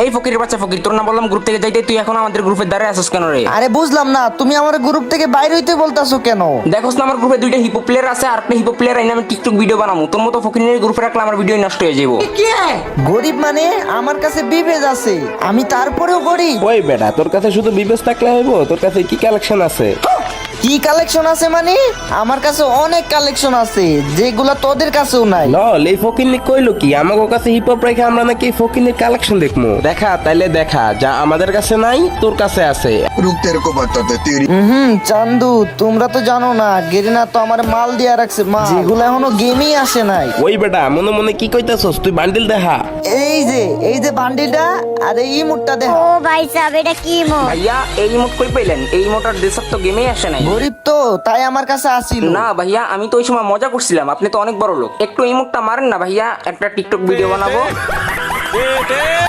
এই ফকিরের বাচ্চা ফকির, তোর না বললাম গ্রুপ থেকে যাইতে, তুই এখন আমাদের গ্রুপের দ্বারা আসিস কেন রে? আরে বুঝলাম না, তুমি আমার গ্রুপ থেকে বাইরে হইতে বলতাছো কেন? দেখোস না আমার গ্রুপে দুইটা হিপো প্লেয়ার আছে, আর একটা হিপো প্লেয়ার আইনা আমি টিকটক ভিডিও বানাবো। তোর মতো ফকিরের গ্রুপে রাখলে আমার ভিডিও নষ্ট হয়ে যাবো। গরিব মানে আমার কাছে বিবেজ আছে, আমি তারপরেও গরিব। ওই বেটা, তোর কাছে শুধু বিবেচ থাকলে হইব? তোর কাছে কি কালেকশন আছে? কি কালেকশন আছে মানে? আমার কাছে অনেক কালেকশন আছে যেগুলা তোদের কাছেও নাই। লল, এই ফকিরনি কইলো কি আমাদের কাছে হিপ হপ রেখে আমরা নাকি ফকিরনির কালেকশন দেখবো? দেখা তাইলে দেখা, যা আমাদের কাছে নাই তোর কাছে আছে। रुक तेरे को बताते तेरी চান্দু, তোমরা তো জানো না, গেরিনা তো আমার মাল দিয়া রাখছে, মাল যেগুলো এখনো গেমই আসে নাই। ওই বেটা, মনে মনে কি কইতাছস? তুই বান্ডিল দেখা। এই যে বান্ডিলটা আর এই মুটটা দেখা। ও ভাই সাহেব, এটা কি মো? ভাইয়া এই ইমোট কই পাইলেন? এই ইমোটার দেশক তো গেমেই আসে নাই। গরিব তো তাই আমার কাছে আসিল। না ভাইয়া, আমি তো ওই সময় মজা করছিলাম, আপনি তো অনেক বড় লোক। একটু ইমোটটা মারেন না ভাইয়া, একটা টিকটক ভিডিও বানাবো।